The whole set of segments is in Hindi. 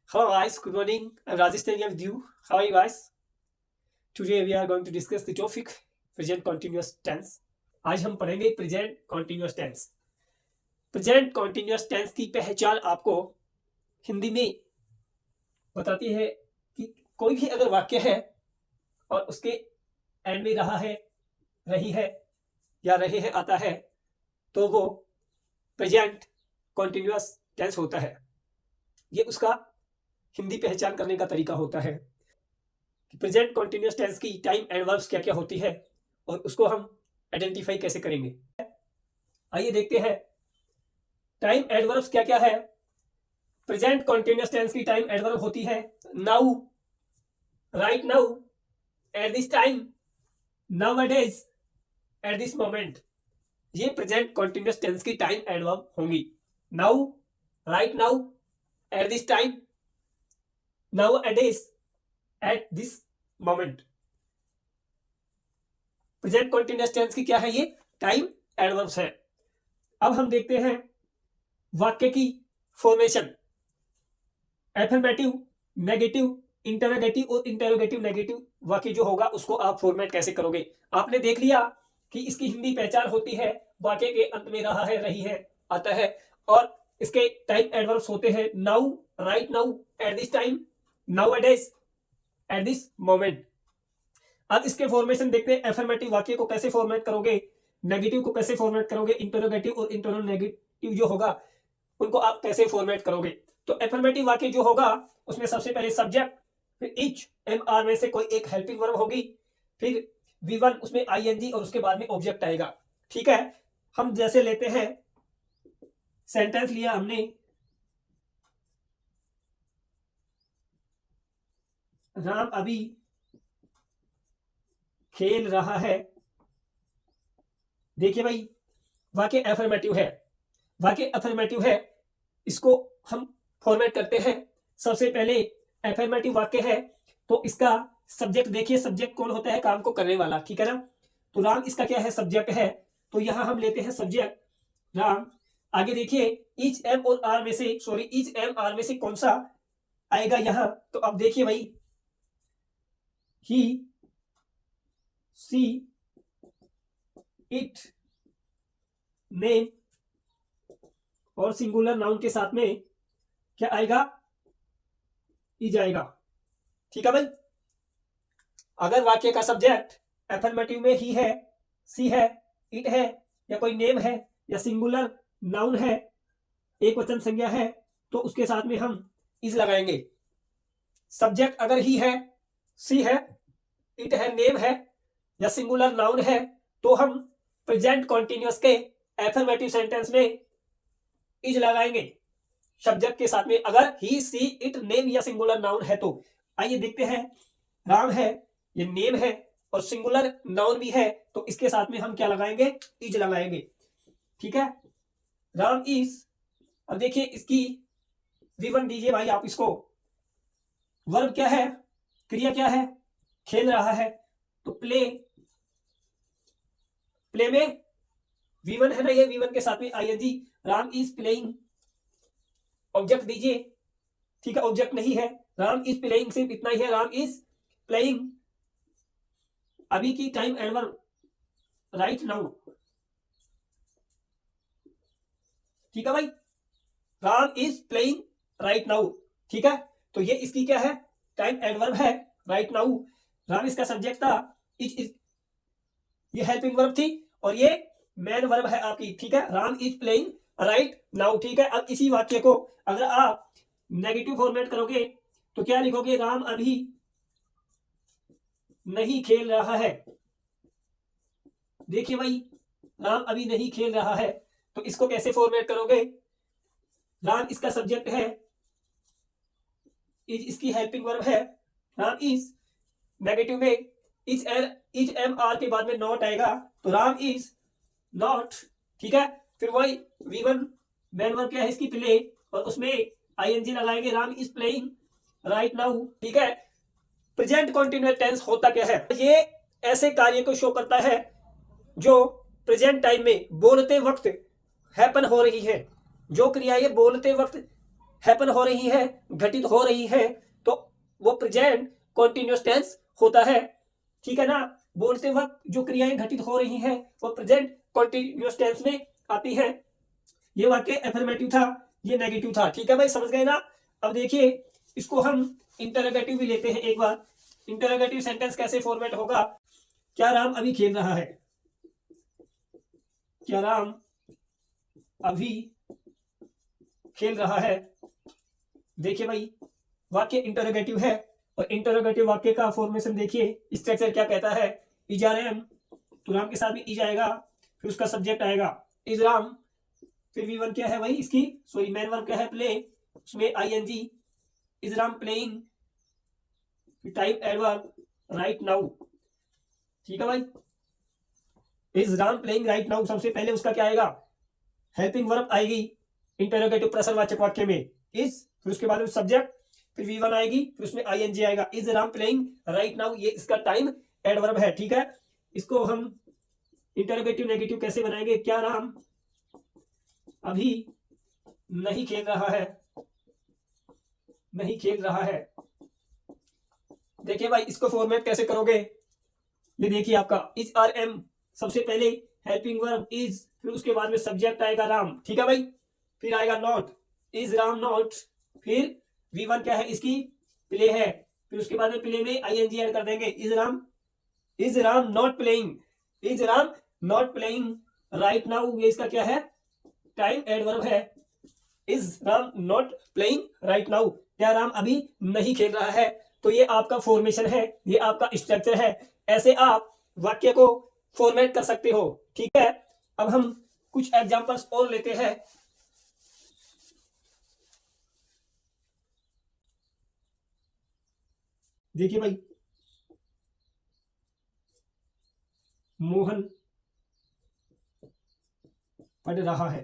Hello guys, good morning. I'm Rajesh Teria with you. How are you guys? Today we are going to discuss the topic present continuous tense. आज हम पढ़ेंगे present continuous tense. Present continuous tense की पहचान आपको हिंदी में बताती है कि कोई भी अगर वाक्य है और उसके एंड में रहा है, रही है या रहे हैं आता है तो वो प्रेजेंट कॉन्टिन्यूअस टेंस होता है। ये उसका हिंदी पहचान करने का तरीका होता है कि प्रेजेंट कॉन्टिन्यूअस टेंस की टाइम एंड वर्ब्स क्या क्या होती है और उसको हम आइडेंटिफाई कैसे करेंगे। आइए देखते हैं टाइम एंड वर्ब्स क्या क्या है। प्रेजेंट कॉन्टिन्यूअस टेंस की टाइम एंड वर्ब होती है now, right now, at this time, nowadays, at this moment. ये प्रेजेंट कॉन्टिन्यूअस टेंस की टाइम एंड वर्ब होंगी। Now, right now, at this time, nowadays, at this moment। Present continuous tense की क्या है, ये टाइम एडवर्ब्स है। अब हम देखते हैं वाक्य की फॉर्मेशन। एफर्मेटिव, नेगेटिव, इंटरोगेटिव और इंटरोगेटिव नेगेटिव वाक्य जो होगा उसको आप फॉर्मेट कैसे करोगे। आपने देख लिया कि इसकी हिंदी पहचान होती है वाक्य के अंत में रहा है, रही है, आता है और इसके टाइम एडवर्ब्स होते हैं now, right now, at this time, nowadays, at this moment। अब इसके फॉर्मेशन देखते हैं। एफर्मेटिव वाक्य को कैसे फॉर्मेट करोगे, नेगेटिव को कैसे फॉर्मेट करोगे, इंटरोगेटिव और इंटरोनेगेटिव जो होगा उनको आप कैसे फॉर्मेट करोगे। तो एफर्मेटिव वाक्य जो होगा उसमें सबसे पहले सब्जेक्ट, फिर इच, एम आर में से कोई एक हेल्पिंग वर्ब होगी, फिर V1 उसमें ING और उसके बाद में ऑब्जेक्ट आएगा। ठीक है, हम जैसे लेते हैं सेंटेंस लिया हमने, राम अभी खेल रहा है। देखिए भाई, वाक्य अफर्मेटिव है, वाक्य अफर्मेटिव है। इसको हम फॉर्मेट करते हैं। सबसे पहले अफर्मेटिव वाक्य है तो इसका सब्जेक्ट देखिए, सब्जेक्ट कौन होता है, काम को करने वाला। ठीक है ना, तो राम इसका क्या है, सब्जेक्ट है। तो यहां हम लेते हैं सब्जेक्ट राम। आगे देखिए ईच एम और आर में से, सॉरी ईच एम आर में से कौन सा आएगा यहां। तो अब देखिए भाई, he, she, it, name और सिंगुलर नाउन के साथ में क्या आएगा, इज आएगा। ठीक है भाई, अगर वाक्य का सब्जेक्ट एफर्मेटिव में ही है, सी है, इट है या कोई नेम है या सिंगुलर नाउन है, एक वचन संज्ञा है, तो उसके साथ में हम इज लगाएंगे। सब्जेक्ट अगर ही है, सी है, इट है, नेम है या सिंगुलर नाउन है, तो हम प्रेजेंट कॉन्टिन्यूअस के एफर्मेटिव सेंटेंस में इज लगाएंगे सब्जेक्ट के साथ में, अगर ही, सी, इट, नेम या सिंगुलर नाउन है तो। आइए देखते हैं, राम है, ये नेम है और सिंगुलर नाउन भी है, तो इसके साथ में हम क्या लगाएंगे, इज लगाएंगे। ठीक है, राम इज। अब देखिए इसकी V1 दीजिए भाई आप इसको। वर्ब क्या है, क्रिया क्या है, खेल रहा है, तो प्ले, प्ले में V1 है ना, ये V1 के साथ में ING, Ram is playing. Object दीजिए, ठीक है, ऑब्जेक्ट नहीं है, राम इज प्लेइंग, सिर्फ इतना ही है, राम इज प्लेइंग। अभी की टाइम एडवर्ब राइट नाउ। ठीक है भाई, Ram is playing right now. ठीक है, तो ये इसकी क्या है, टाइम एडवर्ब है राइट नाउ। राम इसका सब्जेक्ट था, इज ये हेल्पिंग वर्ब थी और ये मेन वर्ब है आपकी। ठीक है, Ram is playing right now. ठीक है, अब इसी वाक्य को अगर आप नेगेटिव फॉर्मेट करोगे तो क्या लिखोगे, राम अभी नहीं खेल रहा है। देखिए भाई, राम अभी नहीं खेल रहा है, तो इसको कैसे फॉर्मेट करोगे, राम इसका सब्जेक्ट है, इज इसकी हेल्पिंग वर्ब है, राम इज, नेगेटिव में इज एम आर के बाद में नॉट आएगा, तो राम इज नॉट। ठीक है, फिर वही V1 मेन वर्ब क्या है इसकी, प्ले, और उसमें ING लगाएंगे, Ram is playing right now. ठीक है, प्रेजेंट कॉन्टिन्यूअस टेंस होता क्या है, ये ऐसे कार्य को शो करता है जो प्रेजेंट टाइम में बोलते वक्त हैपन हो रही है। जो क्रिया ये बोलते वक्त हैपन हो रही है, घटित हो रही है, तो वो प्रेजेंट कॉन्टिन्यूअस टेंस होता है। ठीक है ना, बोलते वक्त जो क्रियाएं घटित हो रही हैं वो प्रेजेंट कॉन्टिन्यूअस टेंस में आती है। ये वाक्य अफर्मेटिव था, ये नेगेटिव था। ठीक है भाई, समझ गए ना। अब देखिए इसको हम इंटरोगेटिव भी लेते हैं एक बार। इंटरोगेटिव सेंटेंस कैसे फॉर्मेट होगा? क्या राम अभी खेल रहा है? क्या राम अभी खेल रहा है? देखिए भाई, वाक्य इंटरोगेटिव है और इंटरोगेटिव वाक्य का फॉर्मेशन देखिए, स्ट्रक्चर क्या कहता है। इज आर एम, तो राम के साथ में इज आएगा, फिर उसका सब्जेक्ट आएगा इज राम, फिर V1 क्या है भाई इसकी, सॉरी मेन वर्ब क्या है प्ले, उसमें ING, is Ram playing, type adverb right now. ठीक है भाई, is Ram playing right now, सबसे पहले उसका क्या आएगा, हेल्पिंग वर्ब आएगी इंटरोगेटिव प्रश्नवाचक वाक्य में इज, फिर उसके बाद में सब्जेक्ट, फिर V1 आएगी, फिर उसमें ING आएगा, is Ram playing right now, ये इसका टाइम एडवर्ब है। ठीक है, इसको हम इंटरोगेटिव नेगेटिव कैसे बनाएंगे? क्या राम अभी नहीं खेल रहा है, नहीं खेल रहा है। देखिए भाई, इसको फॉर्मेट कैसे करोगे? ये देखिए आपका इज आर एम, सबसे पहले हेल्पिंग वर्ब इज, फिर उसके बाद में सब्जेक्ट आएगा राम। ठीक है भाई, फिर आएगा नॉट, इज राम नॉट, फिर V1 क्या है इसकी, प्ले है, फिर उसके बाद में प्ले में ING ऐड कर देंगे, is Ram not playing, is Ram not playing right now, ये इसका क्या है, टाइम एडवर्ब है। Is Ram not playing right now, क्या राम अभी नहीं खेल रहा है। तो ये आपका फॉर्मेशन है, ये आपका स्ट्रक्चर है, ऐसे आप वाक्य को फॉर्मेट कर सकते हो। ठीक है, अब हम कुछ एग्जांपल्स और लेते हैं। देखिए भाई, मोहन पढ़ रहा है।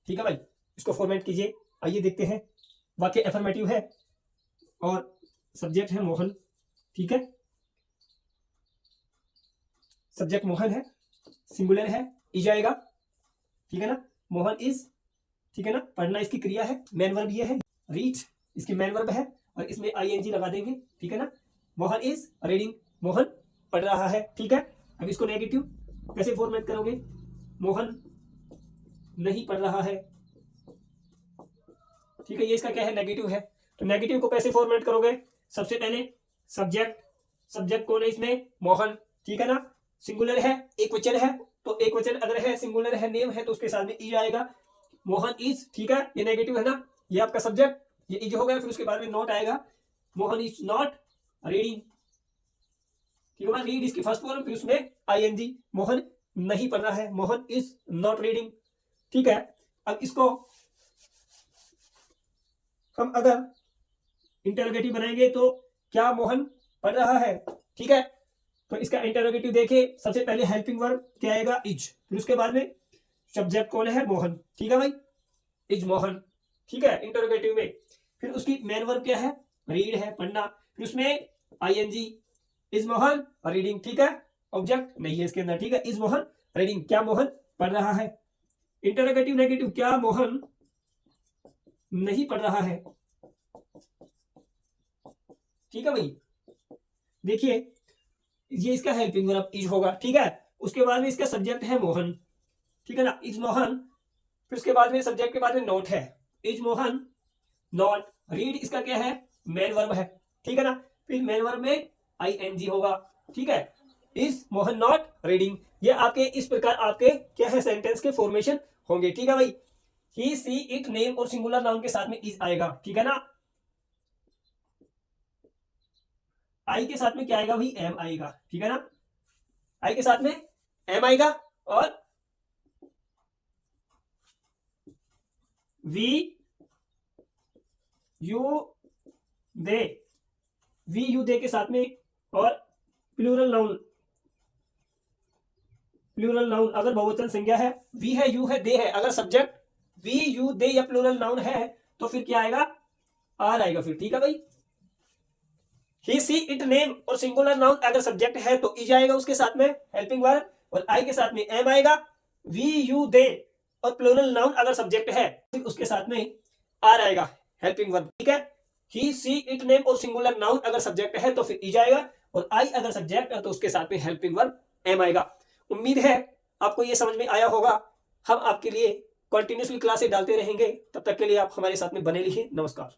ठीक है भाई, इसको फॉर्मेट कीजिए। आइए देखते हैं, वाक्य अफर्मेटिव है और सब्जेक्ट है मोहन। ठीक है, सब्जेक्ट मोहन है, सिंगुलर है, इज आएगा। ठीक है ना, मोहन इज, ठीक है ना, पढ़ना इसकी क्रिया है, मेन वर्ब ये है, रीड इसकी मेन वर्ब है और इसमें ING लगा देंगे। ठीक है ना, मोहन इज रीडिंग, मोहन पढ़ रहा है। ठीक है, अब इसको नेगेटिव कैसे फॉर्मेट करोगे? मोहन नहीं पढ़ रहा है। ठीक है, ये इसका क्या है, नेगेटिव है। तो नेगेटिव को कैसे फॉर्मेट करोगे? सबसे पहले सब्जेक्ट, सब्जेक्ट कौन है इसमें, मोहन। ठीक है ना, सिंगुलर है, एक वचन है, तो एक वचन अगर है, सिंगुलर है, नेम है, तो उसके साथ में इज आएगा, मोहन इज। ठीक है, ये नेगेटिव है ना, ये आपका सब्जेक्ट, ये इज हो गया, फिर उसके बाद में नॉट आएगा, मोहन इज नॉट रीडिंग। ठीक है, रीड इसकी फर्स्ट फॉर्म, फिर उसमें ING, मोहन नहीं पढ़ रहा है, मोहन इज नॉट रीडिंग। ठीक है, अब इसको हम अगर इंटरोगेटिव बनाएंगे तो क्या मोहन पढ़ रहा है। ठीक है, तो इसका इंटरोगेटिव देखिए, सबसे पहले हेल्पिंग वर्ब क्या आएगा, इज, फिर उसके बाद में सब्जेक्ट कौन है, मोहन। ठीक है भाई, इज मोहन। ठीक है, इंटरोगेटिव में फिर उसकी मेन वर्ब क्या है, रीड है, पढ़ना, फिर उसमें ING, इज मोहन रीडिंग। ठीक है, ऑब्जेक्ट नहीं है इसके अंदर। ठीक है, इज मोहन रीडिंग, क्या मोहन पढ़ रहा है। इंटरोगेटिव नेगेटिव, क्या मोहन नहीं पढ़ रहा है। ठीक है भाई, देखिए ये इसका हेल्पिंग वर्ब इज होगा। ठीक है, उसके बाद में इसका सब्जेक्ट है मोहन। ठीक है ना, इज मोहन, फिर उसके बाद में सब्जेक्ट के बाद में नोट है, इज मोहन नॉट, रीड इसका क्या है, मेन वर्ब है। ठीक है ना, फिर मेन वर्ब में ING होगा। ठीक है, इज मोहन नॉट रीडिंग। ये आपके इस प्रकार आपके क्या है, सेंटेंस के फॉर्मेशन होंगे। ठीक है भाई, ही सी इट नेम और सिंगुलर नाउन के साथ में इज आएगा। ठीक है ना, आई के साथ में क्या आएगा भाई, एम आएगा। ठीक है ना, आई के साथ में एम आएगा और we you they, we you they के साथ में, और प्लूरल नाउन, प्लूरल नाउन अगर बहुवचन संज्ञा है, वी है, यू है, दे है, अगर सब्जेक्ट वी यू दे या प्लूरल नाउन है तो फिर क्या आएगा, आर आएगा फिर। ठीक है भाई, ही सी इट नेम और सिंगुलर नाउन अगर सब्जेक्ट है तो इज आएगा उसके साथ में हेल्पिंग वर्ब, और आई के साथ में एम आएगा, वी यू दे और प्लूरल नाउन अगर सब्जेक्ट है फिर उसके साथ में आर आएगा हेल्पिंग वर्ब, ठीक है। ही सी इट नेम और सिंगुलर नाउन अगर सब्जेक्ट है तो फिर इज आएगा, और आई अगर सब्जेक्ट है तो उसके साथ में हेल्पिंग वर्ब एम आएगा। उम्मीद है आपको ये समझ में आया होगा। हम आपके लिए कंटिन्यूसली क्लासेस डालते रहेंगे, तब तक के लिए आप हमारे साथ में बने रहिए। नमस्कार।